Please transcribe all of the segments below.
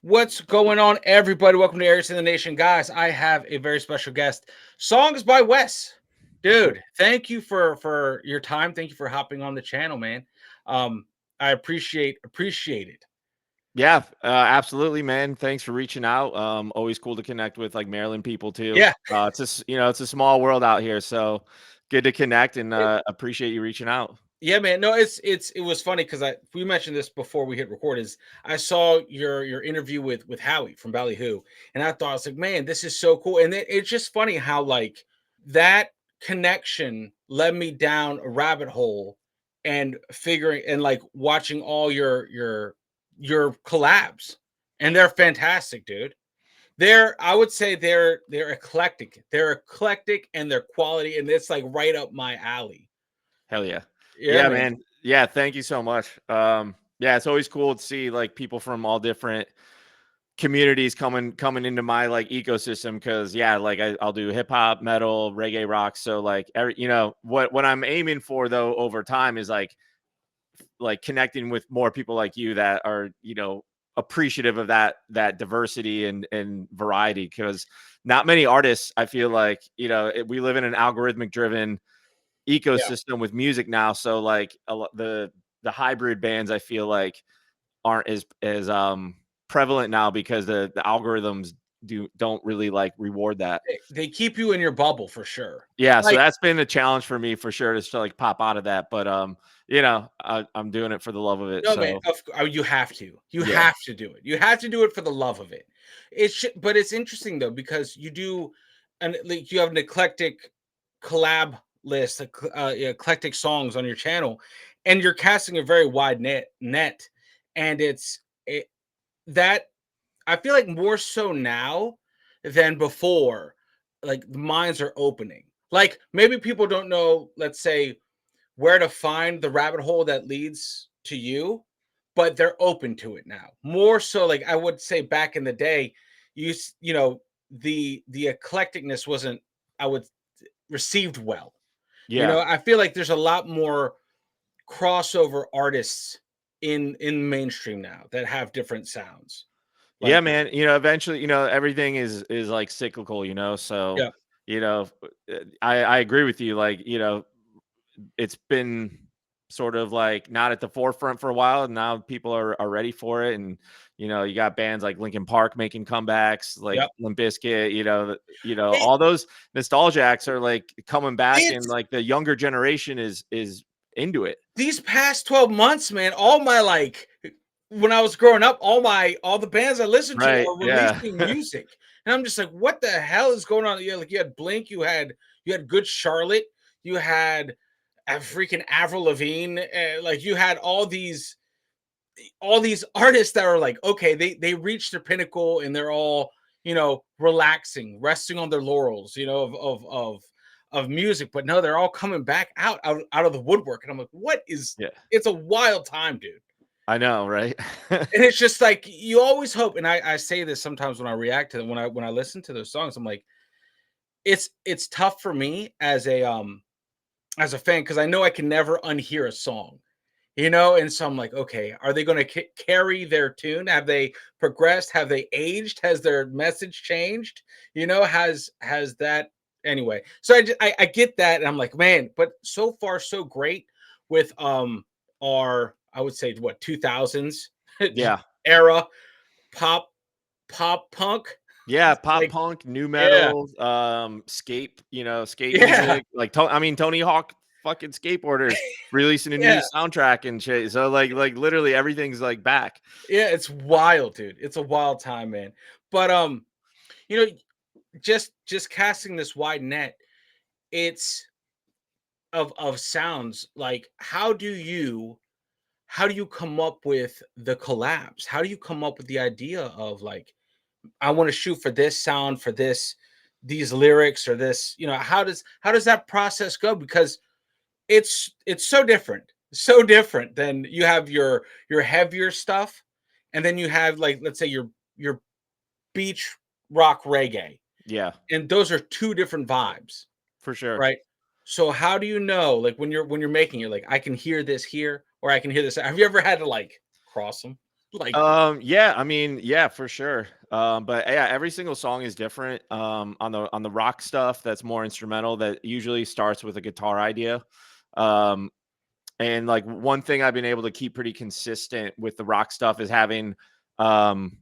What's going on, everybody? Welcome to Areas in the Nation, guys. I have a very special guest. Songs by Wes, dude. Thank you for your time. Thank you for hopping on the channel, man. Um, I appreciate it. Yeah, absolutely, man. Thanks for reaching out. Always cool to connect with like Maryland people too. Yeah, It's just it's a small world out here, so good to connect and it- appreciate you reaching out. yeah, man. No, it was funny because we mentioned this before we hit record. Is I saw your interview with Howie from Ballyhoo, and I thought I was like, man, this is so cool. And it's just funny how like that connection led me down a rabbit hole and figuring and like watching all your collabs, and they're fantastic, dude. I would say they're eclectic. They're eclectic and they're quality, and it's like right up my alley. Hell yeah, Yeah, yeah, man. man. Yeah, thank you so much. Yeah, it's always cool to see like people from all different communities coming into my like ecosystem because like I'll do hip hop, metal, reggae, rock. So like what I'm aiming for though over time is like connecting with more people like you that are appreciative of that diversity and variety because not many artists I feel like we live in an algorithmic driven Yeah. ecosystem with music now, so like the hybrid bands I feel like aren't as prevalent now because the algorithms don't really like reward that. They keep you in your bubble for sure. Yeah, so Like, that's been a challenge for me for sure to like pop out of that, but I'm doing it for the love of it. no, man, So you have to. You yeah, have to do it. You have to do it for the love of it. But it's interesting though because you do, and like you have an eclectic collab list, eclectic songs on your channel, and you're casting a very wide net, and that I feel like more so now than before. Like the minds are opening. Like maybe people don't know, let's say, where to find the rabbit hole that leads to you, but they're open to it now. More so, like I would say back in the day, you know the eclecticness wasn't I would received well. yeah. I feel like there's a lot more crossover artists in mainstream now that have different sounds. Yeah, Like, man. Eventually, everything is like cyclical, so, yeah, you know, I agree with you. Like, it's been sort of like not at the forefront for a while, and now people are ready for it. And, you got bands like Linkin Park making comebacks, like yeah. Limp Bizkit, all those nostalgia acts are like coming back, and It's like the younger generation is into it. these past 12 months, man, all my like when I was growing up, all the bands I listened to Right. are Yeah. releasing music. And I'm just like, what the hell is going on? Yeah, like you had Blink, you had Good Charlotte, you had a freaking Avril Lavigne, like you had all these artists that are like, okay, they reached their pinnacle and they're all, relaxing, resting on their laurels, of music. But no, they're all coming back out of the woodwork. And I'm like, what is Yeah. it's a wild time, dude. I know, right? And it's just like you always hope, and I say this sometimes when I react to them, when I listen to those songs, I'm like, it's tough for me as a fan because I know I can never unhear a song. And so I'm like, okay, are they going to carry their tune? Have they progressed? Have they aged? Has their message changed? Has that anyway? So I get that, and I'm like, man, but so far so great with our I would say what 2000s Yeah. era pop pop punk. Yeah, pop Like, punk, new yeah, metal, skate yeah, music. Like, I mean, Tony Hawk, fucking skateboarders releasing a new yeah, soundtrack and shit. So, like literally everything's like back. yeah. It's wild, dude. It's a wild time, man. But you know, just casting this wide net, it's of sounds. Like, how do you come up with the collabs? How do you come up with the idea of like, I want to shoot for this sound, for these lyrics, or this, how does that process go? Because it's so different than you have your heavier stuff, and then you have, like, let's say your beach rock reggae, Yeah, and those are two different vibes, for sure. right? So how do you know, like, when you're making it, like, I can hear this here, or I can hear this? Have you ever had to like cross them? Like, Yeah, I mean, yeah, for sure. But yeah, every single song is different. On the rock stuff that's more instrumental, that usually starts with a guitar idea. Um, and like one thing I've been able to keep pretty consistent with the rock stuff is having um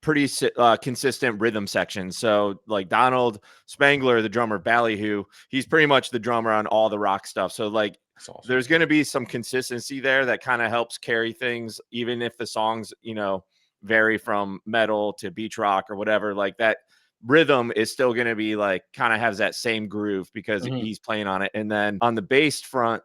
consistent rhythm sections. So like Donald Spangler, the drummer Ballyhoo, he's pretty much the drummer on all the rock stuff. So like that's awesome. there's going to be some consistency there that kind of helps carry things, even if the songs, vary from metal to beach rock or whatever. Like that rhythm is still going to be like kind of has that same groove because Mhm. he's playing on it. And then on the bass front,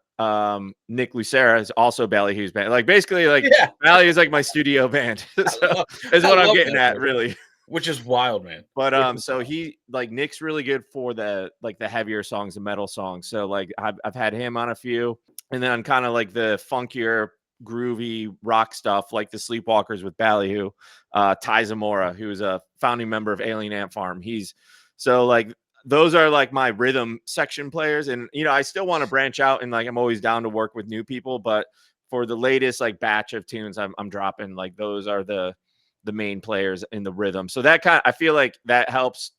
Nick Lucera is also Ballyhoo's band. Like basically, like Yeah, Bally is like my studio band. So is I what I'm love getting that, at, bro. really. Which is wild, man. But Which is so wild. he like Nick's really good for the heavier songs, the metal songs. So like I've had him on a few, and then on kind of like the funkier, groovy rock stuff, like the Sleepwalkers with Ballyhoo, Ty Zamora, who's a founding member of Alien Ant Farm. He's so like those are like my rhythm section players, and I still want to branch out, and like I'm always down to work with new people, but for the latest like batch of tunes I'm dropping, like those are the main players in the rhythm. So that I feel like that helps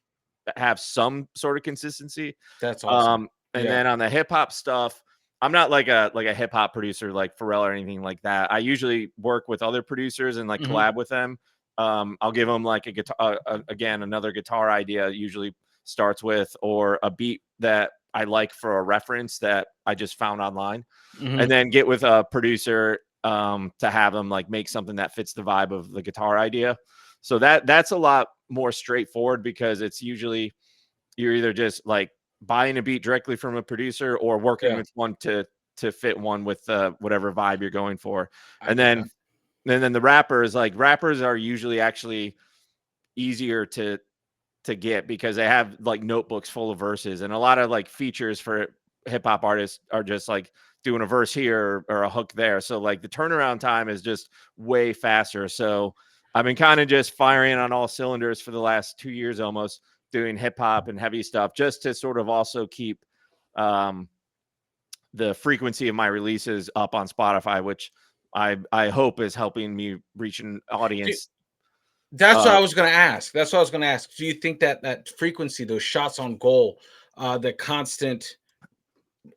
have some sort of consistency. That's awesome. And Yeah. then on the hip hop stuff, I'm not like a hip hop producer like Pharrell or anything like that. I usually work with other producers and like Mhm. collab with them. I'll give them like a guitar, again, another guitar idea usually starts with, or a beat that I like for a reference that I just found online, and Mhm. then get with a producer to have them like make something that fits the vibe of the guitar idea. So that's a lot more straightforward because it's usually you're either just like buying a beat directly from a producer or working Yeah, with one to fit one with whatever vibe you're going for. I And get that. then the rappers are usually actually easier to get because they have like notebooks full of verses, and a lot of like features for hip hop artists are just like doing a verse here or a hook there. So like the turnaround time is just way faster. So I've been kind of just firing on all cylinders for the last 2 years almost, doing hip hop and heavy stuff just to sort of also keep um, the frequency of my releases up on Spotify, which I hope is helping me reach an Do audience. That's what Uh, I was gonna ask. That's what I was gonna ask. Do you think that that frequency, those shots on goal, the constant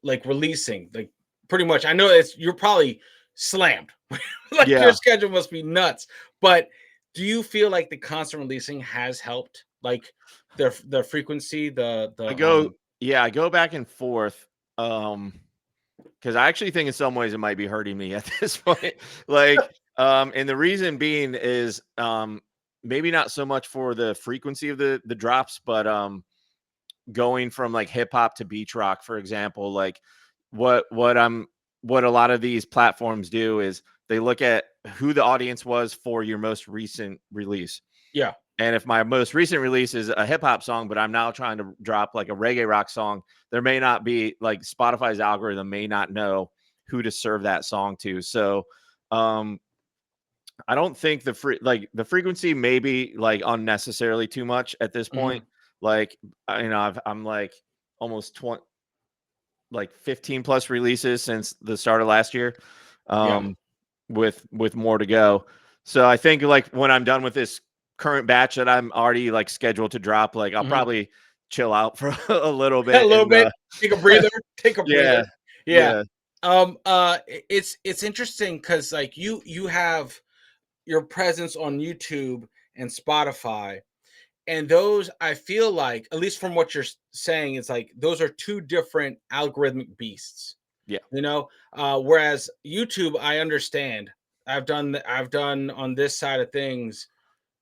like releasing, like pretty much, I know you're probably slammed. Like your yeah, schedule must be nuts. But do you feel like the constant releasing has helped? Like the frequency, I go I go back and forth. Because I actually think in some ways it might be hurting me at this point. Like, and the reason being is maybe not so much for the frequency of the drops, but going from like hip hop to beach rock, for example, like what a lot of these platforms do is they look at who the audience was for your most recent release. yeah. And if my most recent release is a hip hop song, but I'm now trying to drop like a reggae rock song, there may not be like Spotify's algorithm may not know who to serve that song to. So um I don't think the frequency may be like unnecessarily too much at this point. Mhm. Like I'm like almost 20, like 15 plus releases since the start of last year. Yeah. Um with more to go. So I think like when I'm done with this current batch that I'm already like scheduled to drop, like I'll Mhm. probably chill out for a little A bit little and bit. Take a breather. Take a yeah, breather. Yeah. yeah, It's interesting because like you have your presence on YouTube and Spotify, and those I feel like, at least from what you're saying, it's like those are two different algorithmic beasts. yeah, Whereas YouTube, I understand. I've done on this side of things.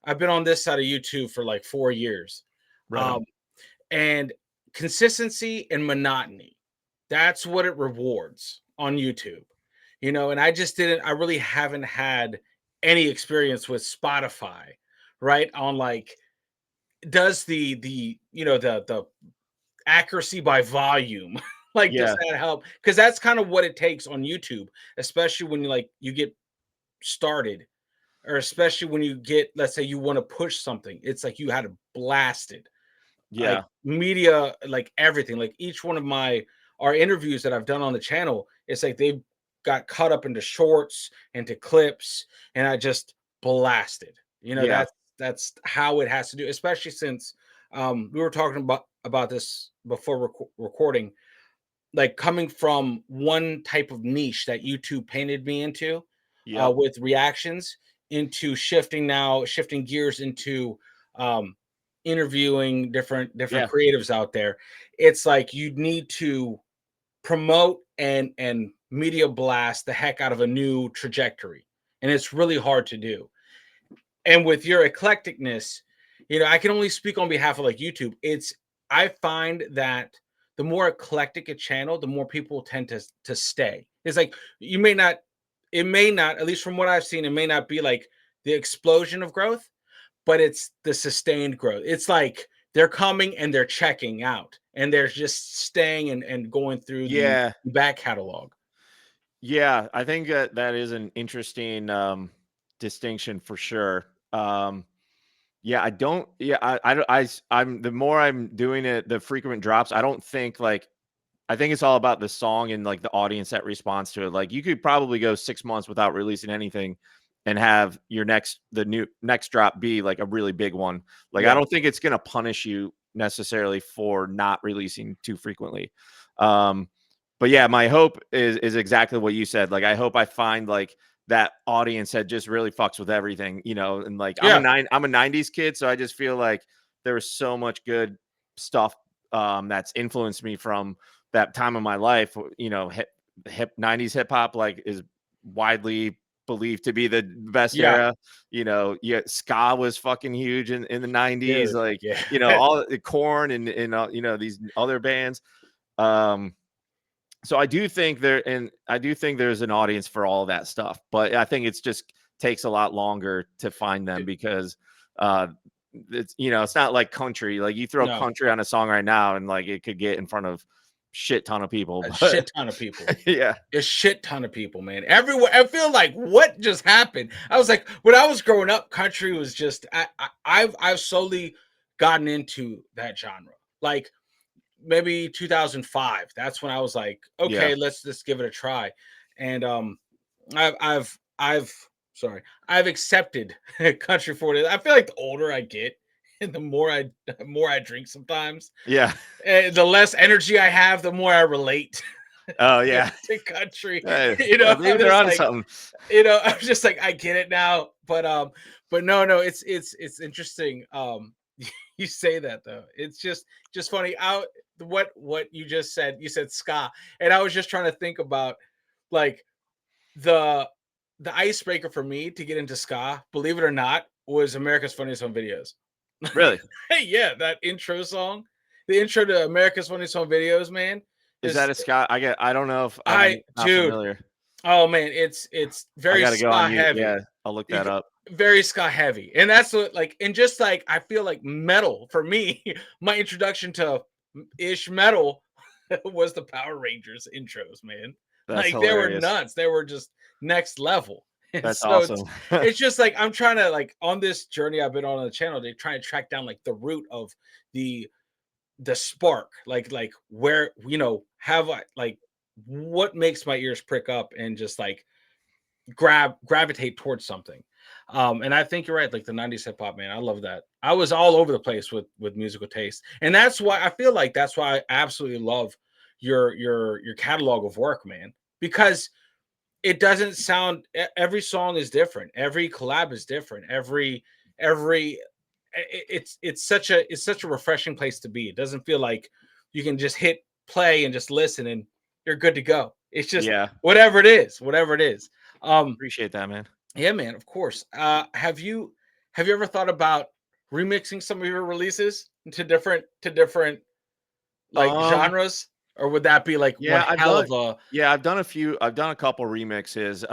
I've been on this side of YouTube for like 4 years. right on. Um, and consistency and monotony, that's what it rewards on YouTube. And I really haven't had any experience with Spotify, right? On like, does the accuracy by volume like, does Yeah, that help? Because that's kind of what it takes on YouTube, especially when you get started, or especially when you get, let's say, you want to push something. It's like you had to blast it, like yeah, media, like everything, like each one of our interviews that I've done on the channel. It's like they've got caught up into shorts, into clips, and I just blasted. You know, Yeah. that's how it has to do, especially since we were talking about this before recording, like coming from one type of niche that YouTube painted me into, Yep. with reactions, into shifting gears into um, interviewing different Yeah. creatives out there. It's like you need to promote and media blast the heck out of a new trajectory, and it's really hard to do. And with your eclecticness, you know, I can only speak on behalf of like YouTube. I find that the more eclectic a channel, the more people tend to stay. It's like it may not, at least from what I've seen, it may not be like the explosion of growth, but it's the sustained growth. It's like they're coming and they're checking out and they're just staying and going through the Yeah. back catalog. Yeah, I think that that is an interesting distinction for sure. Yeah, I don't. Yeah, I'm the more I'm doing it, the frequent drops. I don't think like I think it's all about the song and like the audience that responds to it. Like you could probably go 6 months without releasing anything and have your next drop be like a really big one. Like I Yeah. don't think it's gonna punish you necessarily for not releasing too frequently. Um, but yeah, my hope is exactly what you said. Like I hope I find like that audience that just really fucks with everything, you know, and like Yeah. I'm a 90s kid, so I just feel like there was so much good stuff that's influenced me from that time of my life. You know, hip 90s hip hop like is widely believed to be the best Yeah. era. You know, yeah, ska was fucking huge in the 90s. Dude. Like, Yeah. you know, all the Corn and you know, these other bands. Um, so I do think there's an audience for all that stuff, but I think it's just takes a lot longer to find them because uh it's, you know, it's not like country. Like you throw No. country on a song right now and like it could get in front of shit ton of people. A But shit ton of people. yeah. A shit ton of people, man. Everywhere. I feel like what just happened. I was like, when I was growing up, country was just. I've slowly gotten into that genre. Like maybe 2005. That's when I was like, Yeah. okay, let's just give it a try. And I've sorry, I've accepted country for it. I feel like the older I get, and the more I drink sometimes, Yeah. the less energy I have, the more I relate Oh yeah. to country. Hey, You know, maybe I'm they're just on like, something. you know, I'm just like, I get it now. But no, it's interesting. You say that though. It's just funny. Out what you just said. You said ska, and I was just trying to think about like the the icebreaker for me to get into ska. Believe it or not, was America's Funniest Home Videos. Really? Hey, yeah, that intro song, the intro to America's Funniest Home Videos, man. Is that Is a Scott? I don't know if I'm I not dude, familiar. oh man, it's I very gotta go on ska you. heavy. Yeah, I'll look You that c- up. Very ska heavy, and that's what like, and just like I feel like metal for me, my introduction to ish metal was the Power Rangers intros, man. That's Like they were hilarious. nuts. They were just next level. And That's so awesome. it's just like I'm trying to like on this journey I've been on the channel to try and track down like the root of the spark, like where, you know, have I like what makes my ears prick up and just like gravitate towards something. And I think you're right, like the 90s hip hop, man. I love that. I was all over the place with musical taste. And that's why I feel like that's why I absolutely love your catalog of work, man. Because it doesn't sound every song is different, every collab is different, every it's such a refreshing place to be. It doesn't feel like you can just hit play and just listen and you're good to go. It's just Yeah, whatever it is. Um, appreciate that, man. yeah, man, of course. Have you ever thought about remixing some of your releases to different like Um, genres, or would that be like one yeah, I've hell done of a yeah, I've done a couple remixes.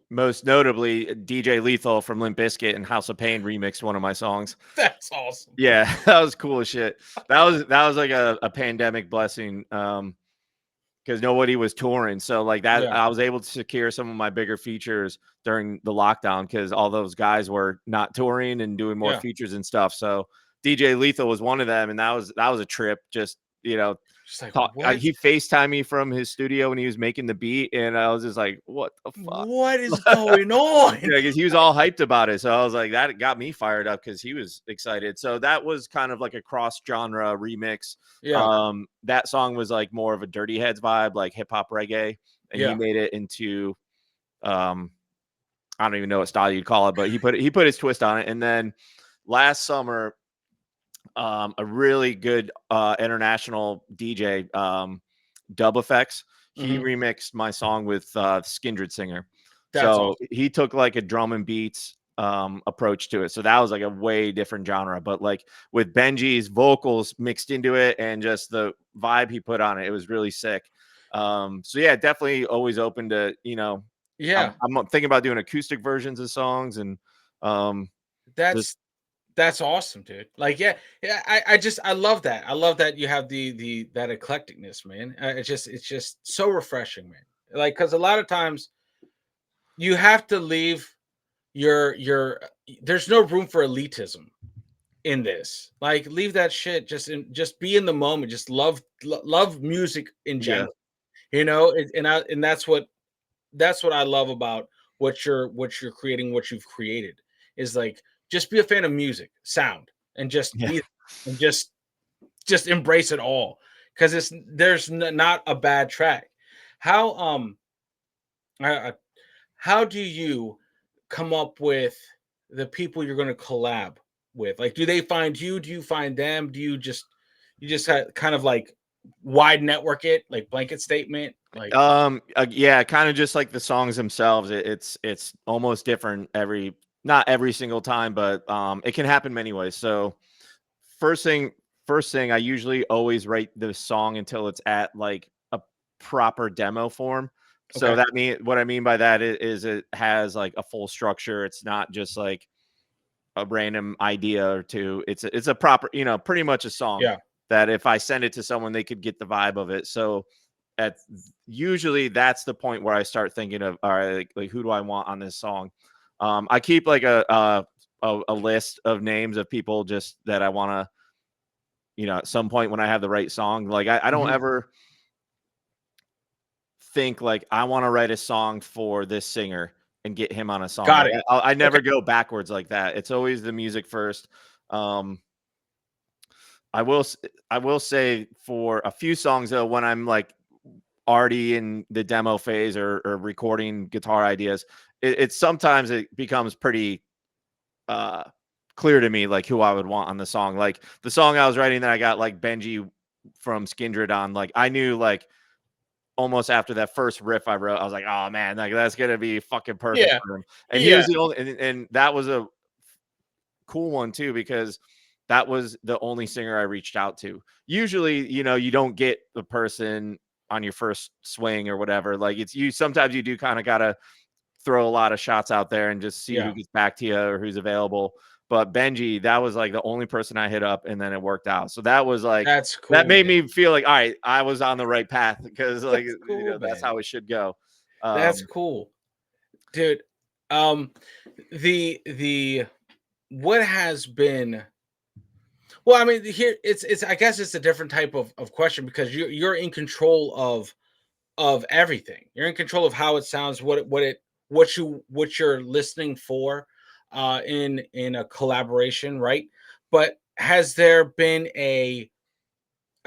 Most notably DJ Lethal from Limp Bizkit and House of Pain remixed one of my songs. that's awesome. Yeah, that was cool as shit. That was like a pandemic blessing. Because nobody was touring. So like that, Yeah, I was able to secure some of my bigger features during the lockdown because all those guys were not touring and doing more yeah, features and stuff. So DJ Lethal was one of them, and that was a trip. Just Just like, he FaceTimed me from his studio when he was making the beat, and I was just like, what the fuck? what is going on? Yeah, because he was all hyped about it. So I was like, that got me fired up because he was excited. So that was kind of like a cross genre remix. Yeah. That song was like more of a Dirty Heads vibe, like hip hop reggae, and he Yeah. made it into I don't even know what style you'd call it, but he put his twist on it. And then last summer, a really good international DJ, Dub Effects, he Mhm. remixed my song with Skindred Singer. That's So awesome. he took like a drum and beats approach to it. So that was like a way different genre. But like with Benji's vocals mixed into it and just the vibe he put on it, it was really sick. So yeah, definitely always open to, Yeah. I'm thinking about doing acoustic versions of songs and just That's awesome, dude. Like, yeah. I love that. I love that you have the that eclecticness, man. It's just so refreshing, man. Like, because a lot of times you have to leave your. There's no room for elitism in this. Like, leave that shit. Just be in the moment. Just love music in yeah. general. And that's what I love about what you're creating, what you've created is like just be a fan of music, sound, and just Yeah. be and just embrace it all because there's not a bad track. How uh, how do you come up with the people you're going to collab with? Like, do they find you? Do you find them? Do you just kind of like wide network it, like blanket statement, like Yeah, kind of just like the songs themselves. It's almost different not every single time, but it can happen many ways. So first thing, first thing, I usually always write the song until it's at like a proper demo form. So okay, what I mean by that is it has like a full structure. It's not just like a random idea or two. It's a proper, pretty much a song yeah, that if I send it to someone, they could get the vibe of it. So at usually that's the point where I start thinking of, all right, like who do I want on this song? I keep like a list of names of people just that I want to, at some point when I have the right song. Like I don't mhm, ever think like I want to write a song for this singer and get him on a song. got Like it. I Okay, never go backwards like that. It's always the music first. Um, I will I will say for a few songs though, when I'm like already in the demo phase or recording guitar ideas, it's sometimes it becomes pretty uh clear to me like who I would want on the song. Like the song I was writing that I got like Benji from Skindred on, like I knew like almost after that first riff I wrote, I was like, oh man, like that's gonna be fucking perfect yeah, for him. And he was yeah, the only and that was a cool one too because that was the only singer I reached out to. Usually, you don't get the person on your first swing or whatever. Like it's you sometimes you do kind of gotta throw a lot of shots out there and just see who yeah. gets back to you or who's available. But Benji, that was like the only person I hit up and then it worked out. So that was like That's that cool, made man. me feel like all right, I was on the right path because like That's cool, that's man. how it should go. That's Um cool, dude. Um, the what has been well, I mean, here it's I guess it's a different type of question because you're in control of everything. You're in control of how it sounds, what you're listening for in a collaboration, right? But has there been a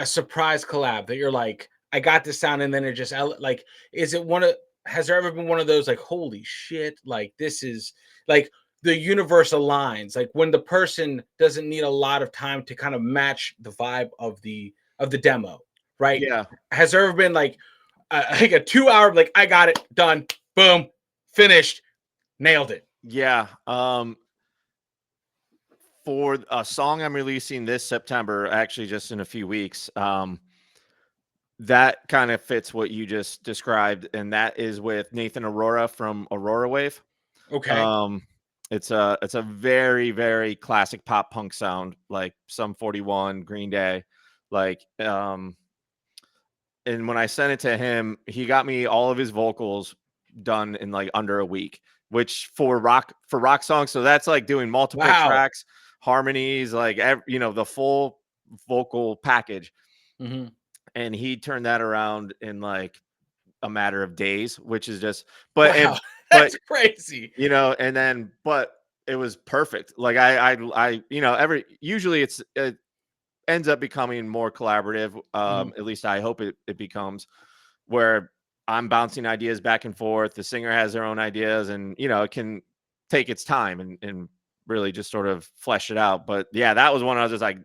surprise collab that you're like, I got this sound, and then it just like, is it one of has there ever been one of those like, holy shit, like this is like the universe aligns, like when the person doesn't need a lot of time to kind of match the vibe of the demo, right? yeah. Has there ever been like a 2 hour, like I got it done, boom, finished, nailed it? Yeah. For a song I'm releasing this September, actually just in a few weeks, that kind of fits what you just described, and that is with Nathan Aurora from Aurora Wave. Okay. Um, it's a very very classic pop punk sound, like some 41, Green Day, like And when I sent it to him, he got me all of his vocals done in like under a week, which for rock songs, so that's like doing multiple Wow. tracks, harmonies, like the full vocal package. Mhm. and he turned that around in like a matter of days, which is just, but Wow, but that's crazy. you know, and then but it was perfect. Like you know, usually it ends up becoming more collaborative. Mhm. At least I hope it becomes, where I'm bouncing ideas back and forth. The singer has their own ideas, and you know, it can take its time and really just sort of flesh it out. But yeah, that was one I was just like,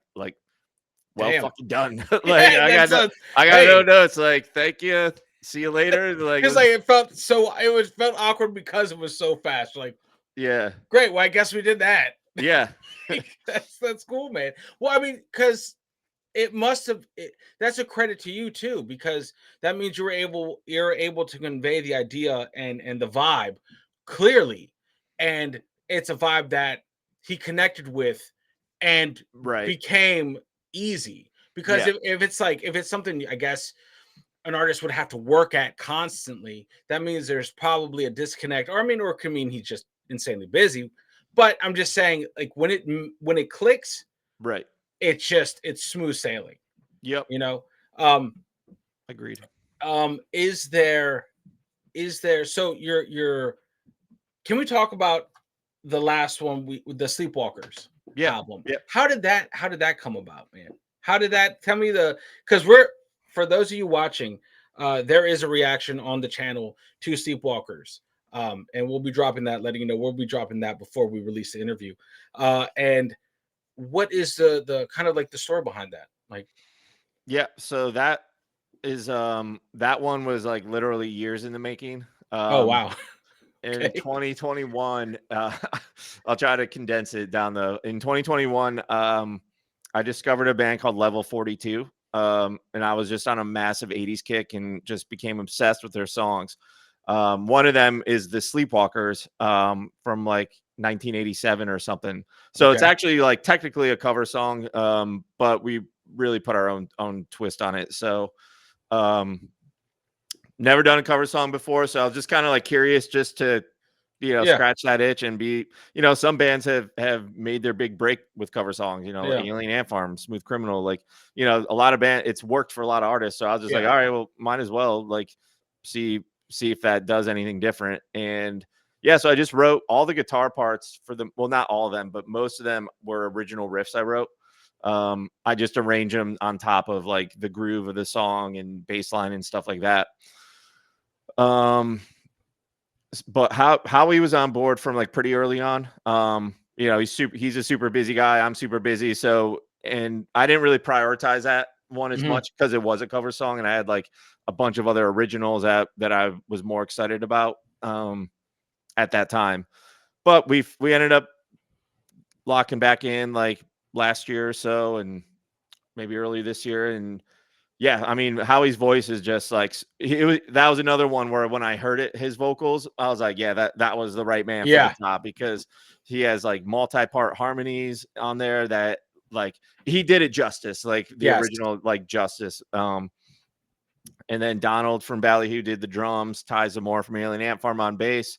well Damn. fucking done. Like Yeah, that's a I got no hey, notes. Like, thank you. See you later. Like, because like it felt so it was felt awkward because it was so fast. Like, yeah, great, well, I guess we did that. yeah, That's cool, man. Well, I mean, because it must have that's a credit to you too, because that means you're able to convey the idea and the vibe clearly, and it's a vibe that he connected with and right, became easy. Because yeah, if it's like if it's something, I guess, an artist would have to work at constantly, that means there's probably a disconnect. Or I mean, or it could mean he's just insanely busy. But I'm just saying, like when it clicks, right. it's smooth sailing, Yep, you know. um agreed. is there so your can we talk about the last one, with the Sleepwalkers Yeah, album? yep, How did that come about, man? How did that tell me the because we're for those of you watching, there is a reaction on the channel to Sleepwalkers. And we'll be dropping that, letting you know we'll be dropping that before we release the interview. And what is the kind of like the story behind that? Like, yeah. So that one was like literally years in the making. oh wow. In Okay. 2021, I'll try to condense it down though. In 2021, I discovered a band called Level 42. And I was just on a massive 80s kick and just became obsessed with their songs. One of them is the Sleepwalkers, from like 1987 or something. So it's Okay. actually like technically a cover song, but we really put our own twist on it. So um, never done a cover song before, so I was just kind of like curious just to, you know, Yeah. scratch that itch and be, you know, some bands have made their big break with cover songs, you know, Yeah. Alien Ant Farm, Smooth Criminal, like, you know, a lot of it's worked for a lot of artists. So I was just like, Yeah. all right, well, might as well like see see if that does anything different. And yeah, so I just wrote all the guitar parts for them. Well, not all of them, but most of them were original riffs I wrote. I just arrange them on top of like the groove of the song and bass line and stuff like that. Um, but how he was on board from like pretty early on. You know, he's a super busy guy. I'm super busy. So, and I didn't really prioritize that one as Mhm. much because it was a cover song and I had like a bunch of other originals that I was more excited about at that time. But we ended up locking back in like last year or so and maybe early this year. And yeah, I mean, Howie's voice is just like that was another one where when I heard it, his vocals, I was like, yeah, that was the right man for the Yeah. job because he has like multi-part harmonies on there that like he did it justice, like the Yes. original like justice. And then Donald from Ballyhoo did the drums, Ty Zamora from Alien Ant Farm on bass.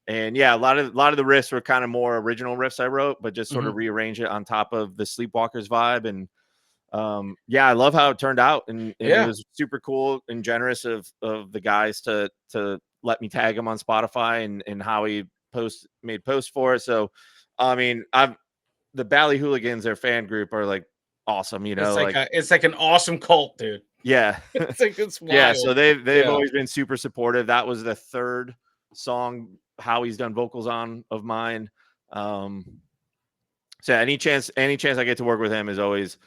And yeah, a lot of the riffs were kind of more original riffs I wrote, but just sort Mhm. of rearrange it on top of the Sleepwalkers vibe. And yeah, I love how it turned out, and it Yeah. was super cool and generous of the guys to let me tag him on Spotify and how he made posts for it. So I mean, I've the Bally Hooligans, their fan group, are like awesome, you know, like It's like an awesome cult, dude. yeah. It's like it's Yeah, so wild. they've Yeah. always been super supportive. That was the third song Howie's done vocals on of mine. Um so any chance I get to work with him is always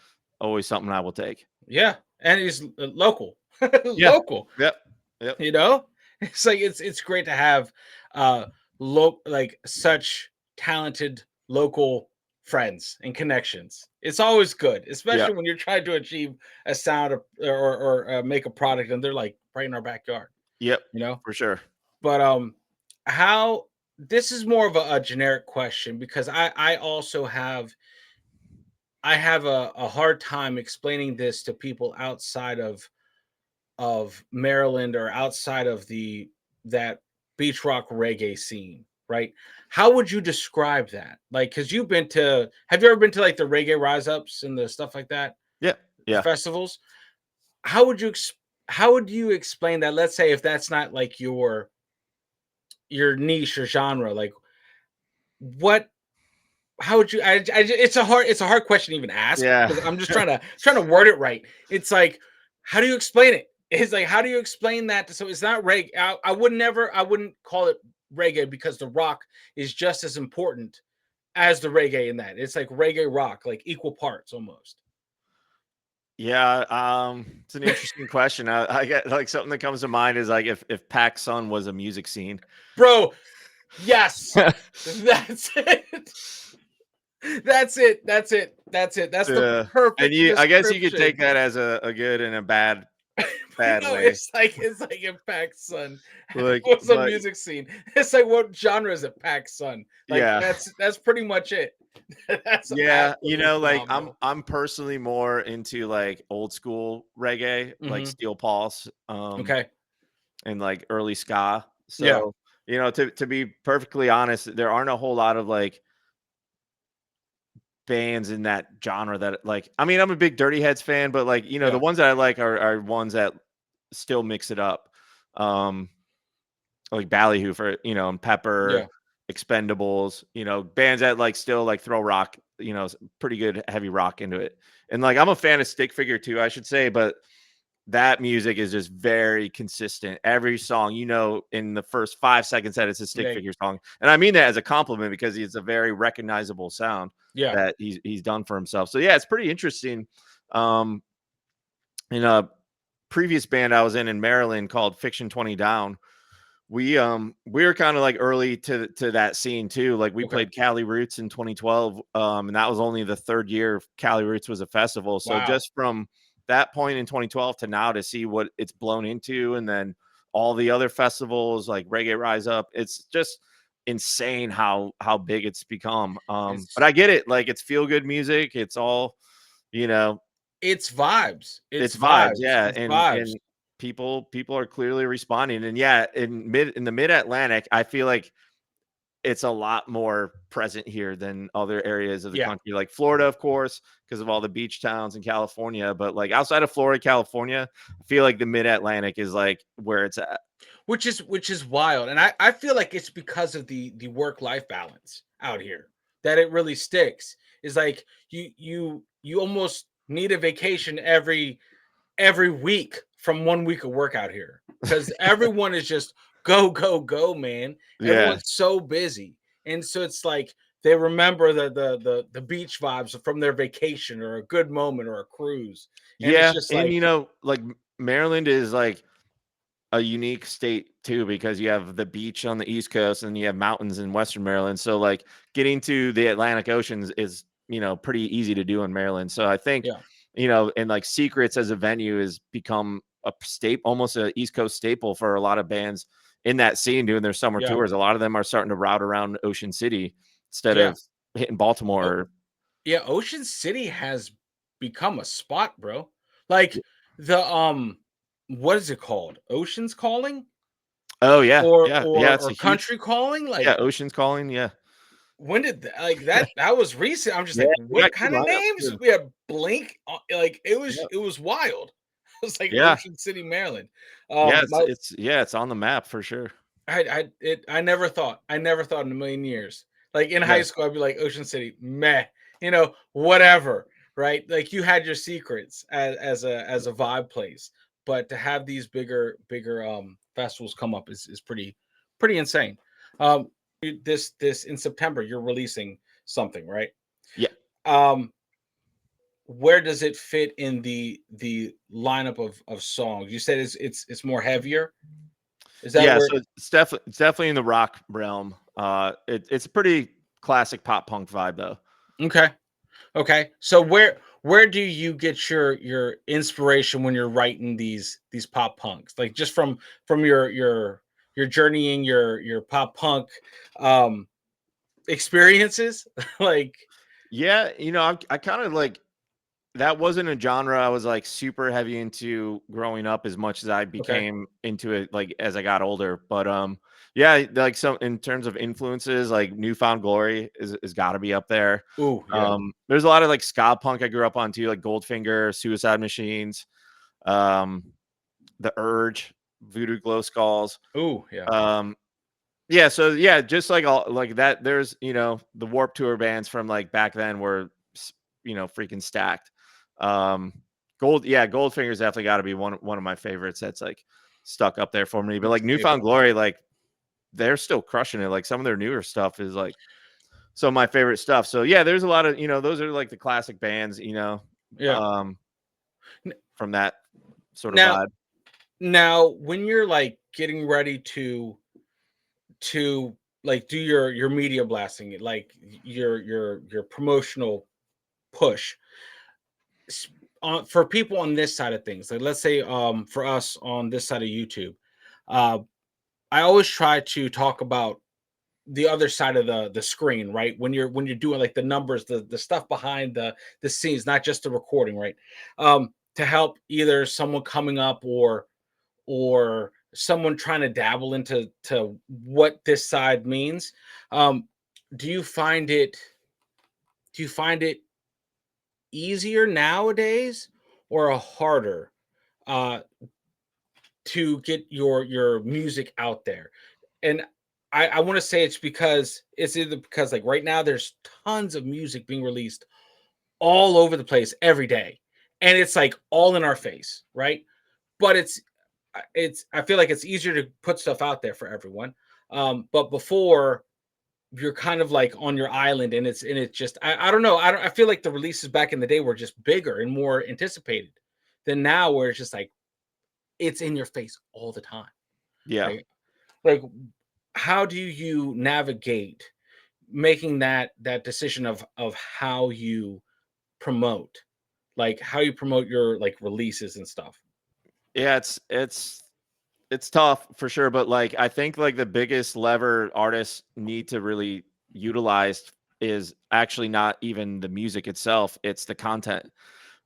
something I will take. Yeah. And he's local. Yeah. Local. Yep. Yep. You know? It's like it's great to have uh like such talented local friends and connections. It's always good, Yeah. especially when you're trying to achieve a sound or make a product and they're like right in our backyard, Yep. you know? For sure. But how this is more of a generic question because I also have a hard time explaining this to people outside of Maryland or outside of the that beach rock reggae scene, right? How would you describe that? Like, because have you ever been to like the reggae rise ups and the stuff like that, Yeah. the Yeah. festivals? how would you how would you explain that? Let's say if that's not like your niche or genre, like what how would you it's a hard question to even ask Yeah. because I'm just trying to word it right. It's like, how do you explain it? It's like, how do you explain that so it's not reggae? I wouldn't call it reggae because the rock is just as important as the reggae in that. It's like reggae rock, like equal parts almost. Yeah, it's an interesting question. I get like something that comes to mind is like if Pac Sun was a music scene. Bro, yes. That's it. That's it. That's it. That's it. That's the Yeah, and perfect I guess you could take description. that as a good and a bad No, way. it's like Impact Sun Like, was a but music scene. It's like what genre is it? Pack Sun. Like yeah, that's pretty much it. That's yeah, absolutely like I'm phenomenal. I'm personally more into like old school reggae, like Hmm. Steel Pulse, Okay. and like early ska. Yeah. So, to be perfectly honest, there aren't a whole lot of like bands in that genre that like I mean, I'm a big Dirty Heads fan, but like, the Yeah. ones that I like are ones that still mix it up. Um, like Ballyhoo for, and Yeah. Pepper, Expendables, bands that like still like throw rock, pretty good heavy rock into it. And like I'm a fan of Stick Figure too, I should say, but that music is just very consistent. Every song, in the first 5 seconds that it's a Stick Yeah. Figure song. And I mean that as a compliment because it's a very recognizable sound Yeah. that he's done for himself. So yeah, it's pretty interesting. Um, in a previous band I was in Maryland called Fiction 20 Down, we were kind of like early to that scene too. Like we Okay. played Cali Roots in 2012, and that was only the third year Cali Roots was a festival. So Wow. just from that point in 2012 to now to see what it's blown into, and then all the other festivals like Reggae Rise Up, it's just insane how big it's become. But It's I get it, like it's feel good music. It's all you know it's vibes. It's it's vibes, vibes. yeah, It's vibes. and people are clearly responding, and yeah, in the Mid Atlantic, I feel like it's a lot more present here than other areas of the Yeah. country, like Florida, of course, because of all the beach towns in California. But like outside of Florida, California, I feel like the Mid Atlantic is like where it's at. Which is wild. And I feel like it's because of the work-life balance out here that it really sticks. Is like you almost need a vacation every week from 1 week of work out here because everyone is just go go go, man. Yeah, Everyone's so busy, and so it's like they remember the beach vibes from their vacation or a good moment or a cruise, and it's yeah, just and like like Maryland is like a unique state too because you have the beach on the East Coast and you have mountains in Western Maryland. So like getting to the Atlantic Oceans is, pretty easy to do in Maryland. So I think, yeah, and like Secrets as a venue has become a staple, almost a East Coast staple for a lot of bands in that scene doing their summer yeah, tours. A lot of them are starting to route around Ocean City instead yeah. of hitting Baltimore. Yeah, Ocean City has become a spot, bro. Like the what is it called? Ocean's Calling Oh yeah. or Yeah. or Yeah. It's or a huge, Country Calling? yeah. Like Ocean's Calling. Yeah. when did like that was recent. I'm just Yeah. like, They got what good kind of lineups names? too. We have Blink like Yeah. it was wild. It was like Yeah. Ocean City, Maryland. Yeah, My it's on the map for sure. I never thought in a million years. Like in Yeah. high school, I'd be like Ocean City, meh, whatever, right? Like you had your secrets as a vibe place, but to have these bigger festivals come up is pretty insane. This in September, you're releasing something, right? Yeah. Um, where does it fit in the lineup of songs? You said it's more heavier. Is that Yeah, where? so it's definitely in the rock realm. It's a pretty classic pop punk vibe though. Okay. Okay. So where do you get your inspiration when you're writing these pop punks? Like just from your journeying your pop punk um experiences? Like Yeah, I kind of like that wasn't a genre I was like super heavy into growing up as much as I okay. became into it like as I got older. But yeah, like some in terms of influences, like Newfound Glory is gotta be up there. Ooh, yeah. There's a lot of like ska punk I grew up on too, like Goldfinger, Suicide Machines. The Urge, Voodoo Glow Skulls. Oh yeah. Yeah, so yeah, just like all like that. There's the Warped Tour bands from like back then were freaking stacked. Um, Goldfinger's definitely got to be one of my favorites. That's like stuck up there for me. But like Newfound Staple. Glory, like they're still crushing it. Like some of their newer stuff is like some of my favorite stuff. So yeah, there's a lot of those are like the classic bands. Yeah. From that sort of Now, vibe. now when you're like getting ready to like do your media blasting, like your promotional push for people on this side of things, like let's say for us on this side of YouTube, uh I always try to talk about the other side of the screen, right? When you're doing like the numbers, the stuff behind the scenes, not just the recording, right? To help either someone coming up or someone trying to dabble into what this side means. um do you find it do you find it easier nowadays or harder uh to get your music out there? And I want to say it's because it's either because like right now there's tons of music being released all over the place every day, and it's like all in our face, right? But it's I feel like it's easier to put stuff out there for everyone. But before, you're kind of like on your island, and it's just I don't know. I feel like the releases back in the day were just bigger and more anticipated than now, where it's just like it's in your face all the time. Yeah. Like how do you navigate making that decision of how you promote, like how you promote your like releases and stuff? Yeah, it's tough for sure, but like I think like the biggest lever artists need to really utilize is actually not even the music itself, it's the content.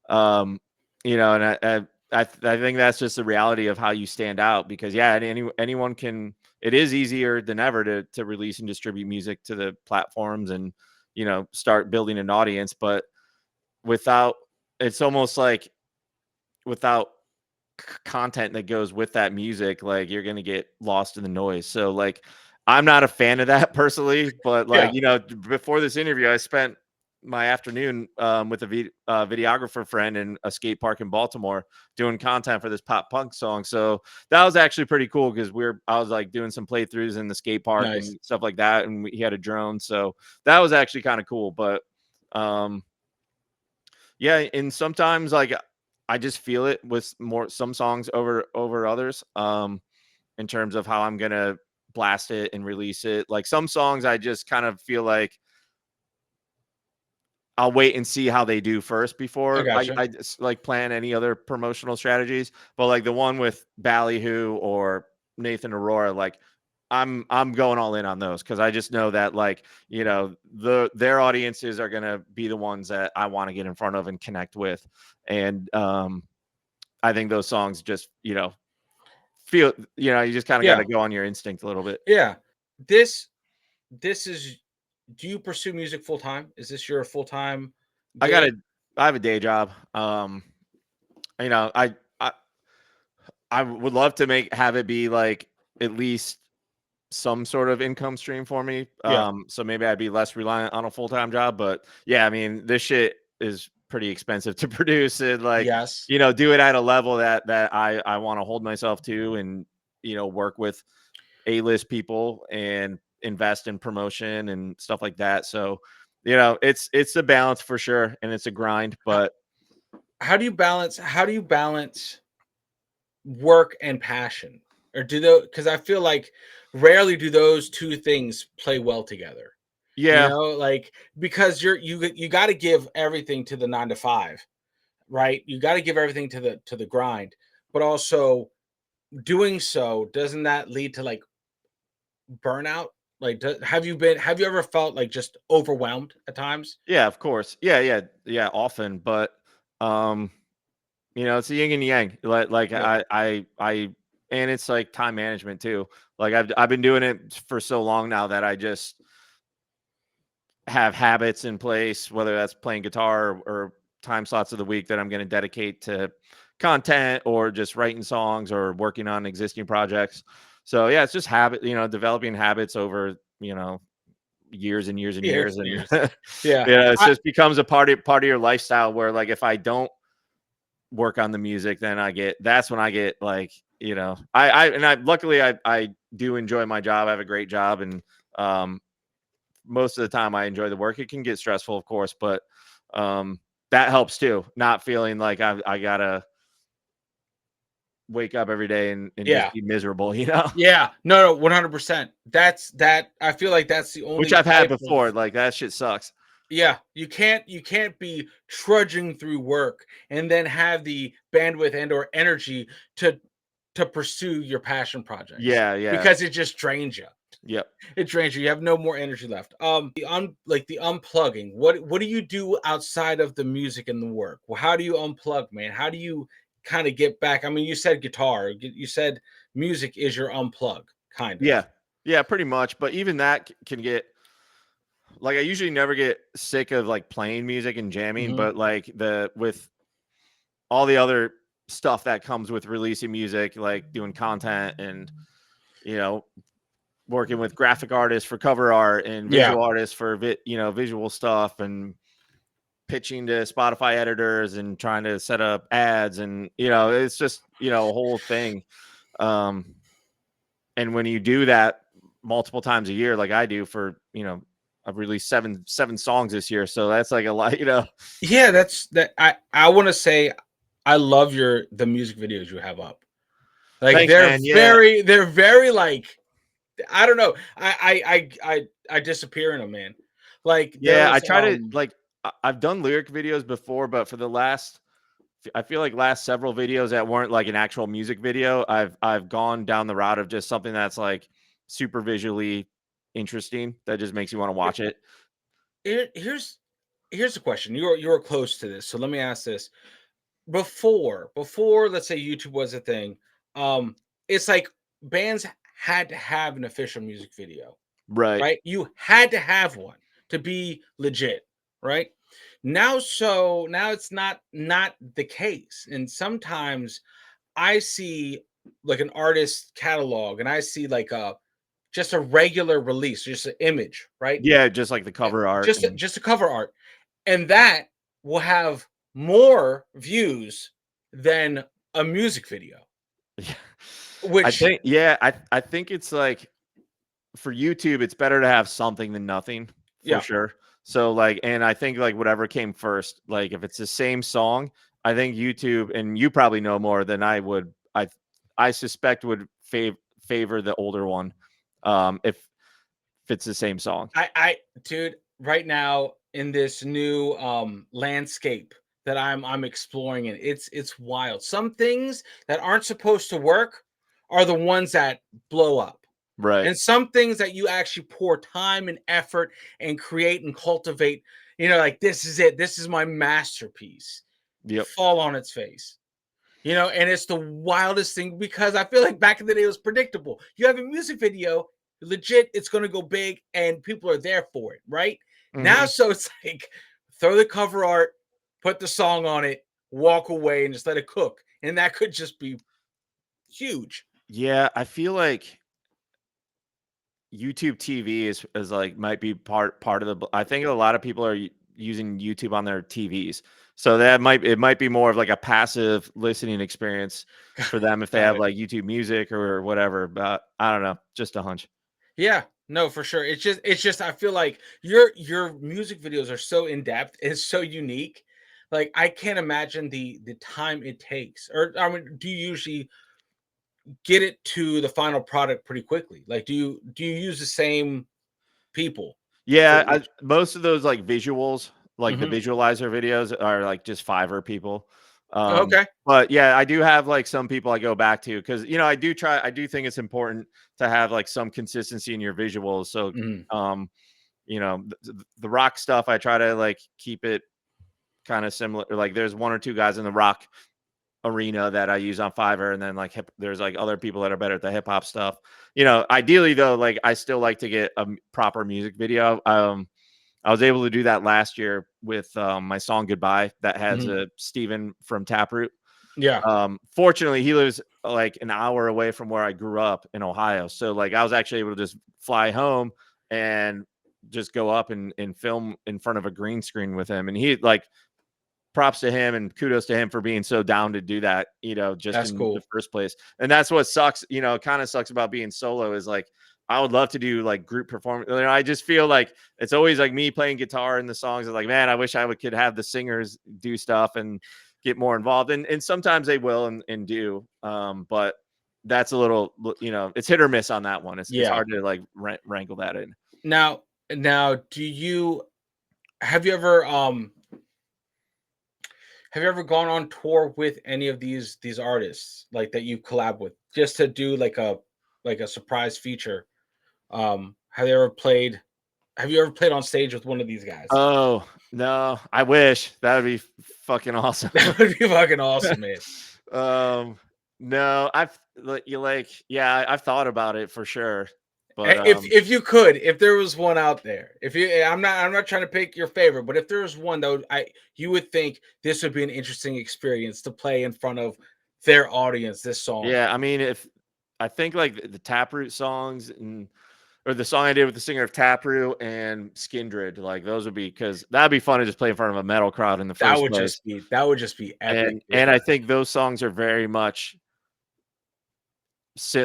Um, and I think that's just the reality of how you stand out because yeah, anyone can. It is easier than ever to release and distribute music to the platforms and start building an audience, but without it's almost like without content that goes with that music, like you're gonna get lost in the noise. So like I'm not a fan of that personally, but like Yeah, before this interview, I spent my afternoon with a videographer friend in a skate park in Baltimore doing content for this pop punk song. So that was actually pretty cool because I was like doing some playthroughs in the skate park nice. and stuff like that, and he had a drone, so that was actually kind of cool. But um, yeah, and sometimes like I just feel it with some songs over others. In terms of how I'm gonna blast it and release it. Like some songs, I just kind of feel like I'll wait and see how they do first I before gotcha. I just like plan any other promotional strategies. But like the one with Ballyhoo or Nathan Aurora, like I'm going all in on those because I just know that like their audiences are gonna be the ones that I want to get in front of and connect with, and I think those songs just feel you just kind of got Yeah, to go on your instinct a little bit. yeah. This is do you pursue music full time? Is this your full time I got gig? a I have a day job. You know, I would love to have it be like at least some sort of income stream for me. Yeah. So maybe I'd be less reliant on a full-time job. But yeah, I mean, this shit is pretty expensive to produce and like, Yes. do it at a level that I want to hold myself to and work with A-list people and invest in promotion and stuff like that. So, it's a balance for sure and it's a grind, How, but how do you balance work and passion? Or do those, because I feel like rarely do those two things play well together. yeah, Like because you got to give everything to the 9 to 5, right? You got to give everything to the grind, but also doing so doesn't that lead to like burnout? Like, have you ever felt like just overwhelmed at times? yeah, of course. Yeah, often, but um it's a yin and yang. Like Yeah. and it's like time management too. Like I've been doing it for so long now that I just have habits in place, whether that's playing guitar or time slots of the week that I'm going to dedicate to content or just writing songs or working on existing projects. So yeah, it's just habit, developing habits over, years and years and Years years. and And years. Yeah. it just becomes a part of your lifestyle where like, if I don't work on the music, then that's when I get like, luckily I do enjoy my job. I have a great job. And, most of the time I enjoy the work. It can get stressful, of course, but, that helps too. Not feeling like I gotta wake up every day and just Yeah. be miserable, Yeah. No, 100%. I feel like that's the which only I've had type of. before. Like that shit sucks. Yeah, you can't be trudging through work and then have the bandwidth and or energy to pursue your passion projects Yeah. Yeah. because it just drains you. Yep. It drains you. You have no more energy left. The unplugging. What do you do outside of the music and the work? Well, how do you unplug, man? How do you kind of get back? I mean, you said guitar. You said music is your unplug, kind of. Yeah. Yeah, pretty much. But even that can get like, I usually never get sick of like playing music and jamming, Mhm. but like with all the other stuff that comes with releasing music, like doing content and, you know, working with graphic artists for cover art and Yeah. visual artists for visual stuff, and pitching to Spotify editors and trying to set up ads, and it's just a whole thing. Um, and when you do that multiple times a year, like I do for I've released seven songs this year, so that's like a lot. Yeah, that's that. I want to say I love the music videos you have up. Like Thanks, man. Yeah, they're very like I don't know. I disappear in them, man. Like yeah. I there's try to like I've done lyric videos before, but for the last I feel like last several videos that weren't like an actual music video, I've gone down the route of just something that's like super visually interesting that just makes you want to watch it. here's the question. You're close to this, so let me ask this. Before let's say YouTube was a thing, um, it's like bands had to have an official music video, Right. right? You had to have one to be legit, right? Now it's not the case. And sometimes I see like an artist catalog and I see like a just a regular release, just an image, right? Yeah, just like the cover art and Just a cover art. And that will have more views than a music video, yeah. I which think yeah, I think it's like for YouTube, it's better to have something than nothing for yeah. sure. So like, and I think like whatever came first, like if it's the same song, I think YouTube, and you probably know more than I would. I suspect would favor the older one, if it's the same song. I dude, right now in this new landscape that I'm exploring and it's wild. Some things that aren't supposed to work are the ones that blow up. Right. And some things that you actually pour time and effort and create and cultivate, like this is it. This is my masterpiece. Yep. Fall on its face. And it's the wildest thing because I feel like back in the day it was predictable. You have a music video, legit, it's going to go big and people are there for it, right? Now, Hmm. so it's like throw the cover art, put the song on it, walk away and just let it cook. And that could just be huge. Yeah, I feel like YouTube TV is like might be part of I think a lot of people are using YouTube on their TVs, so it might be more of like a passive listening experience for them if they Got have it. like YouTube Music or whatever. But I don't know, just a hunch. Yeah, no, for sure. It's just I feel like your music videos are so in depth, it's so unique. Like I can't imagine the time it takes. Or I mean, do you usually get it to the final product pretty quickly? Like do you use the same people for Yeah, each? most of those like visuals, like the Mhm. visualizer videos, are like just Fiverr people. Okay. But yeah, I do have like some people I go back to because I do think it's important to have like some consistency in your visuals. So Mhm. um, the rock stuff, I try to like keep it kind of similar. Like there's one or two guys in the rock arena that I use on Fiverr, and then like there's like other people that are better at the hip hop stuff. Ideally though, like I still like to get a proper music video. I was able to do that last year with my song Goodbye that has Mhm. a Steven from Taproot. Yeah, Fortunately, he lives like an hour away from where I grew up in Ohio. So like I was actually able to just fly home and just go up and film in front of a green screen with him. And he like props to him and kudos to him for being so down to do that, just that's in the cool. first place. And that's what sucks, kind of sucks about being solo is like I would love to do like group performance. I just feel like it's always like me playing guitar in the songs. It's like, man, I wish could have the singers do stuff and get more involved. And sometimes they will and do. But that's a little, it's hit or miss on that one. It's Yeah. hard to like wrangle that in. Now, have you ever have you ever gone on tour with any of these artists like that you collab with just to do like a surprise feature? Have you ever played on stage with one of these guys? Oh, no, I wish that would be fucking awesome. That would be fucking awesome, man. um, no, I've thought about it for sure, but If you could, if there was one out there, if you, I'm not trying to pick your favorite, but if there was one that you would think this would be an interesting experience to play in front of their audience. This song, yeah, I mean, if I think like the Taproot songs or the song I did with the singer of Taproot and Skindred, like those would be because that'd be fun to just play in front of a metal crowd in the first place. that would just be epic. And I think those songs are very much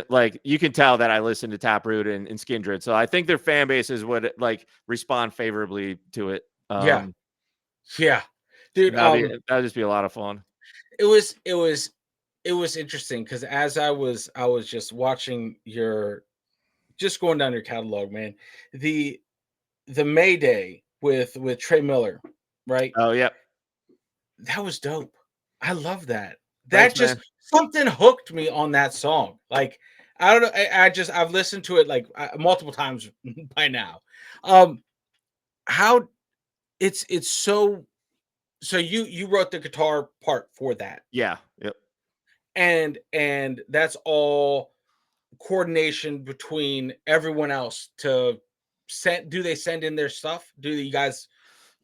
like you can tell that I listen to Taproot and Skindred, so I think their fan bases would like respond favorably to it. Yeah, yeah, dude. That'd just be a lot of fun. It was interesting because as I was just watching just going down your catalog, man. The the Mayday with Trey Miller, right? Oh yeah, That was dope. I love that. That thanks, just man. something hooked me on that song. Like I don't know. I've listened to it like multiple times by now. Um, how it's so you wrote the guitar part for that, Yeah, yep. and that's all coordination between everyone else to send. Do they send in their stuff? Do you guys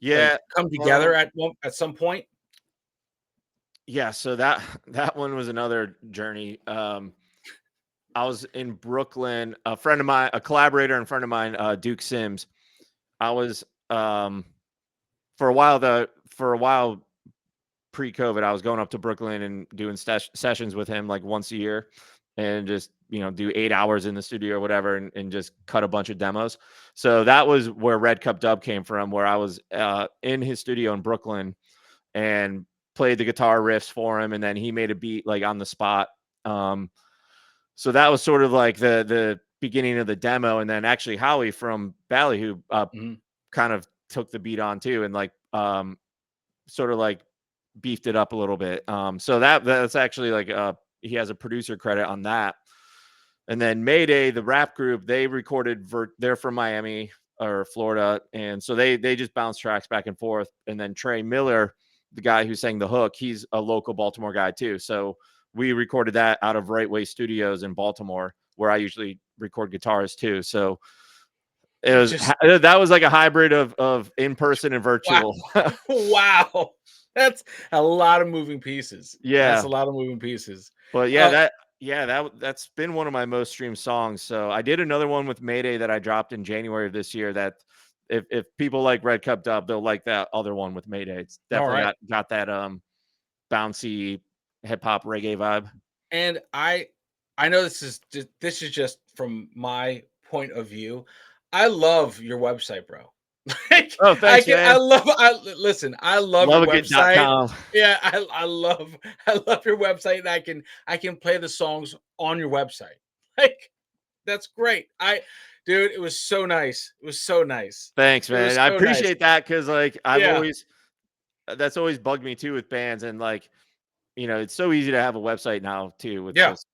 like Yeah, come together um, at some point? yeah, so that that one was another journey. I was in Brooklyn, a friend of mine, a collaborator and friend of mine, Duke Sims. I was for a while pre-COVID, I was going up to Brooklyn and doing sessions with him like once a year and just, do 8 hours in the studio or whatever and just cut a bunch of demos. So that was where Red Cup Dub came from, where I was in his studio in Brooklyn and played the guitar riffs for him. And then he made a beat like on the spot. So that was sort of like the beginning of the demo. And then actually Howie from Ballyhoo Mhm. kind of took the beat on too and like sort of like beefed it up a little bit. So that's actually like he has a producer credit on that. And then Mayday, the rap group, they recorded they're from Miami or Florida, and so they just bounce tracks back and forth. And then Trey Miller, the guy who sang the hook, he's a local Baltimore guy too. So we recorded that out of Right Way Studios in Baltimore, where I usually record guitars too. So Just that was like a hybrid of in person and wow. virtual. Wow. That's a lot of moving pieces. That's Yeah, a lot of moving pieces. but Uh, that's been one of my most streamed songs. So I did another one with Mayday that I dropped in January of this year. That if people like Red Cup Dub, they'll like that other one with Mayday. It's all definitely right. got that bouncy hip hop reggae vibe. And I know this is just from my point of view. I love your website, bro. Like Oh, I thanks, can I man. love I listen, I love your website. Loveagit.com. Yeah, I love your website and I can play the songs on your website. Like that's great. Dude, it was so nice. It was so nice. Thanks, It was man. I so nice. appreciate that because like Yeah. that's always bugged me too with bands and like it's so easy to have a website now too with Yeah. just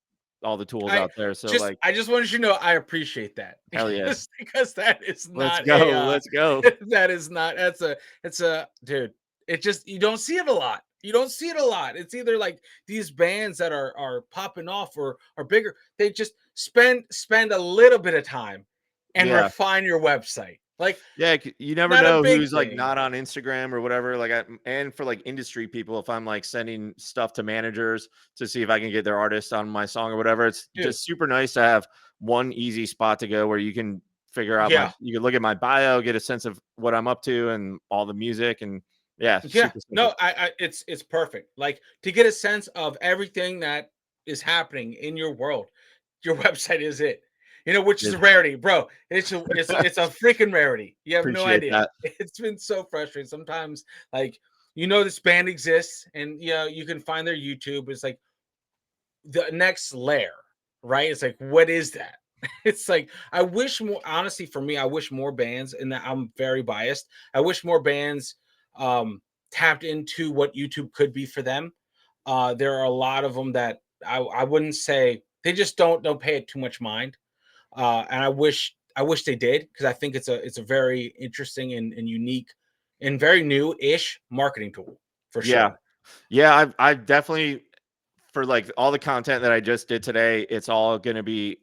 all the tools I out there. So just like I just wanted you to know I appreciate that hell yeah, because that is let's not go, let's go. that is not it's a dude. It just you don't see it a lot. You don't see it a lot. It's either like these bands that are popping off or are bigger. They just spend a little bit of time and Yeah. refine your website. Like, Yeah, you never not a know big who's like thing. not on Instagram or whatever. Like, and for like industry people, if I'm like sending stuff to managers to see if I can get their artist on my song or whatever, it's Dude, just super nice to have one easy spot to go where you can figure out yeah. you can look at my bio, get a sense of what I'm up to and all the music. And yeah, Yeah, super no, simple. it's perfect. Like to get a sense of everything that is happening in your world, your website is it. You know, which is a It- rarity, bro. It's a freaking rarity. You have no Appreciate idea. that. It's been so frustrating. Sometimes, like this band exists, and you can find their YouTube. It's like the next layer, right? It's like, what is that? It's like I wish more. Honestly, for me, I wish more bands, and I'm very biased. I wish more bands um, tapped into what YouTube could be for them. There are a lot of them that I wouldn't say they just don't pay it too much mind, and I wish they did because I think it's a very interesting and unique and very new-ish marketing tool for Yeah. sure. Yeah. I've definitely, for like all the content that I just did today, it's all going to be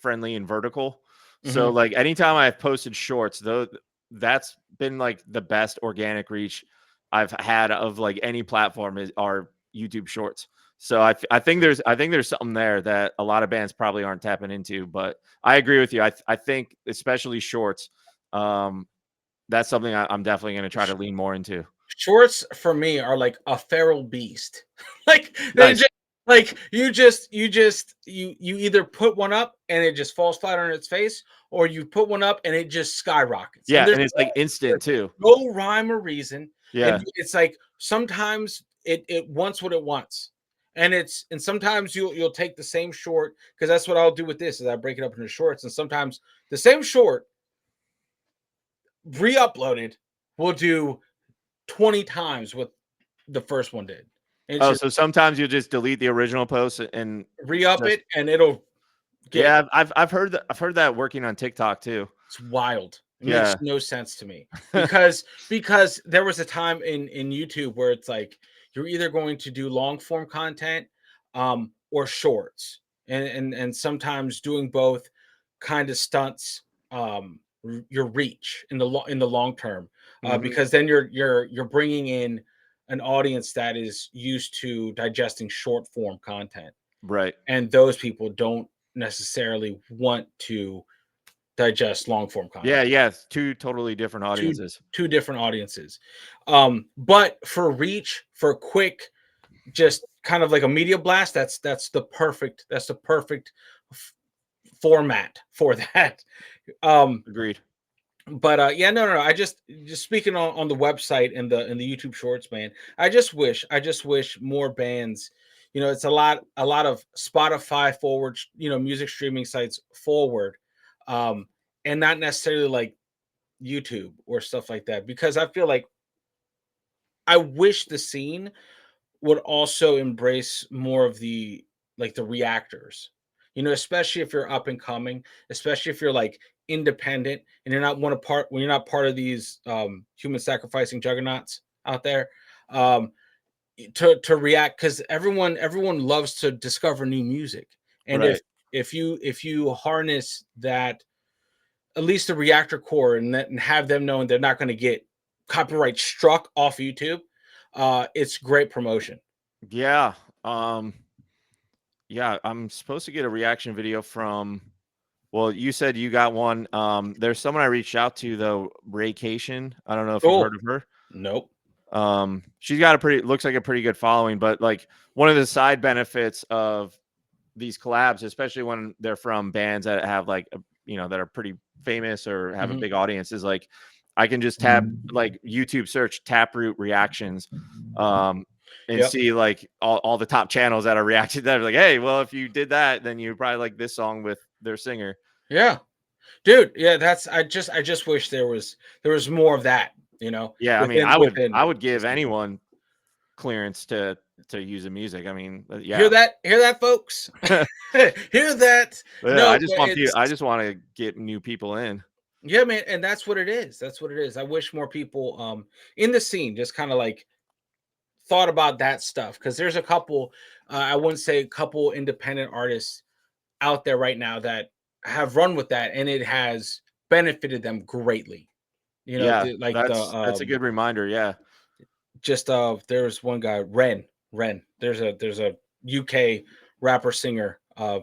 friendly and vertical. So Hmm. like anytime I've posted shorts, though, that's been like the best organic reach I've had of like any platform is our YouTube shorts. So I think there's something there that a lot of bands probably aren't tapping into, but I agree with you. I think especially shorts, um, that's something I'm definitely going to try to lean more into. Shorts for me are like a feral beast. Like they Nice. just like you either put one up and it just falls flat on its face, or you put one up and it just skyrockets. And Yeah, there's and it's like instant too. no rhyme or reason. And Yeah. it's like sometimes it wants what it wants. And sometimes you'll take the same short because that's what I'll do with this is I break it up into shorts. And sometimes the same short re-uploaded will do 20 times what the first one did. And it's Oh, just so sometimes you just delete the original post and re-up just it and it'll get yeah, I've heard that working on TikTok too. it's wild. It makes Yeah. no sense to me because there was a time in YouTube where it's like you're either going to do long form content or shorts. And sometimes doing both kind of stunts your reach in the long term Mhm. because then you're bringing in an audience that is used to digesting short form content, Right. and those people don't necessarily want to digest long form Yeah, content. yeah, it's 2 totally different two audiences. two different audiences. But for reach, for quick, just kind of like a media blast, that's the perfect f- format for that. um Agreed. but yeah, no, I just speaking on the website and the YouTube shorts, man. I just wish more bands, it's a lot of Spotify forward, music streaming sites forward, um and not necessarily like YouTube or stuff like that, because I feel like I wish the scene would also embrace more of the reactors. Especially if you're up and coming, especially if you're like independent and you're not one of part when you're not part of these human sacrificing juggernauts out there. Um to react, because everyone loves to discover new music. And if Right. if you harness that, at least the reactor core, and have them knowing they're not going to get copyright struck off YouTube, it's great promotion. Yeah, um, yeah, I'm supposed to get a reaction video from well, you said you got one. There's someone I reached out to though, Raycation. I don't know if you've heard Cool. of her. Nope. She's got a pretty looks like a pretty good following, but like one of the side benefits of these collabs, especially when they're from bands that have like that are pretty famous or have a Mhm. big audience, is like I can just tap like YouTube search Taproot reactions, um, and Yep. see like all the top channels that are reacting that are like, hey, well, if you did that, then you probably like this song with their singer. Yeah. Dude, yeah, that's I just wish there was more of that, Yeah, I mean, within I would the give scene. anyone clearance to use the music. I mean, Hear yeah. that? Hear that, folks? Hear that? Yeah, No, but it's I just want to get new people in. yeah, man, and that's what it is. That's what it is. I wish more people in the scene just kind of like thought about that stuff, because there's a couple, I wouldn't say a couple independent artists out there right now that have run with that, and it has benefited them greatly. You know, Yeah, like that's a good reminder. Yeah. just there's one guy, Ren. There's a UK rapper singer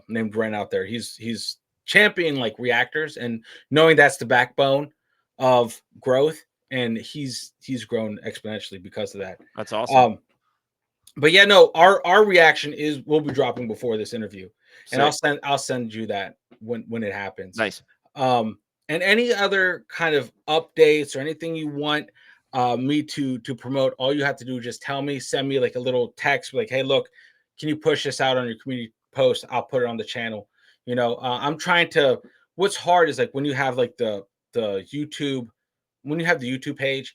named Ren out there. He's championing like reactors and knowing that's the backbone of growth, and he's grown exponentially because of that. That's awesome. Um, but yeah, no, our reaction is we'll be dropping before this interview, and Sick. I'll send you that when it happens. Nice. Um, and any other kind of updates or anything you want me to promote, all you have to do is just tell me, send me like a little text, like, hey, look, can you push this out on your community post? I'll put it on the channel. You know, I'm trying to. What's hard is like when you have like the YouTube, when you have the YouTube page,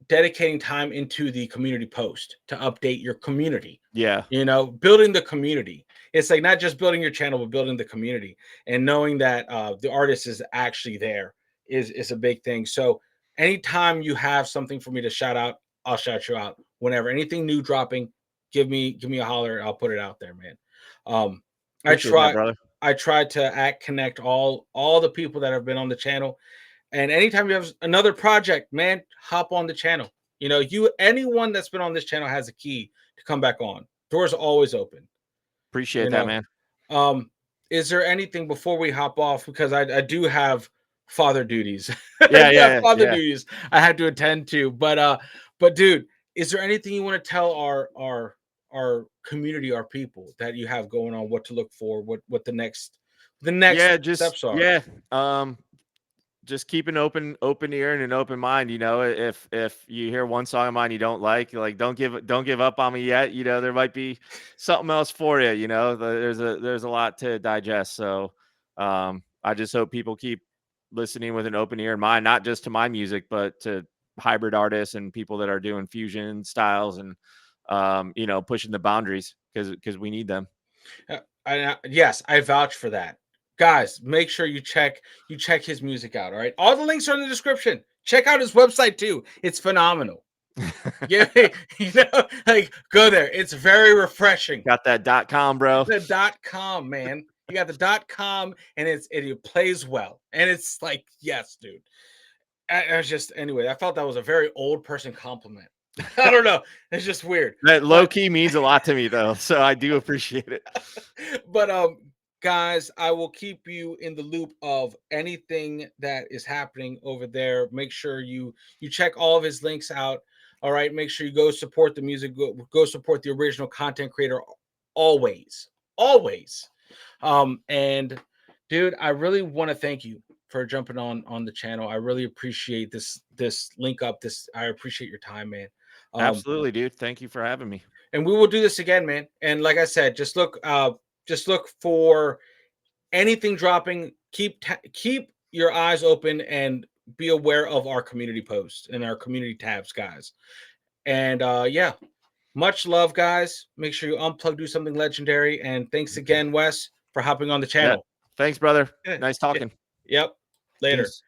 dedicating time into the community post to update your community. Yeah. You know, building the community. It's like not just building your channel, but building the community and knowing that the artist is actually there is a big thing. So anytime you have something for me to shout out, I'll shout you out. Whenever anything new dropping, give me a holler. I'll put it out there, man. Um, I Appreciate that, try brother. I try to connect all the people that have been on the channel. And anytime you have another project, man, hop on the channel. You know, anyone that's been on this channel has a key to come back on. Doors are always open. Appreciate You that, know. man. Is there anything before we hop off? Because I do have father duties. I Yeah, do have yeah, father yeah. duties I had to attend to. But dude, is there anything you want to tell our community, our people that you have going on, what to look for, what the next Yeah, just steps are? yeah. Just keep an open ear and an open mind. You know, if you hear one song of mine you don't like don't give up on me yet. You know, there might be something else for you. You know, there's a lot to digest. So I just hope people keep listening with an open ear and mind, not just to my music, but to hybrid artists and people that are doing fusion styles and you know, pushing the boundaries because we need them. Yes, I vouch for that. Guys, make sure you check his music out. All right, all the links are in the description. Check out his website too. It's phenomenal. Yeah, you know, like go there. It's very refreshing. Got that .com, bro. The .com, man. You got the .com, and it plays well, and it's like yes, dude. I was just anyway. I felt that was a very old person compliment. I don't know. It's just weird. That low But key means a lot to me though, so I do appreciate it. but guys, I will keep you in the loop of anything that is happening over there. Make sure you check all of his links out. All right, make sure you go support the music, go support the original content creator always. Always. And dude, I really want to thank you for jumping on the channel. I really appreciate this link up. I appreciate your time, man. Absolutely, dude. Thank you for having me. And we will do this again, man. And like I said, just look for anything dropping. Keep your eyes open and be aware of our community posts and our community tabs, guys. And yeah, much love, guys. Make sure you unplug, do something legendary. And thanks again, Wes, for hopping on the Yeah. channel. Thanks, brother. Yeah. Nice talking. Yep. Later. Peace.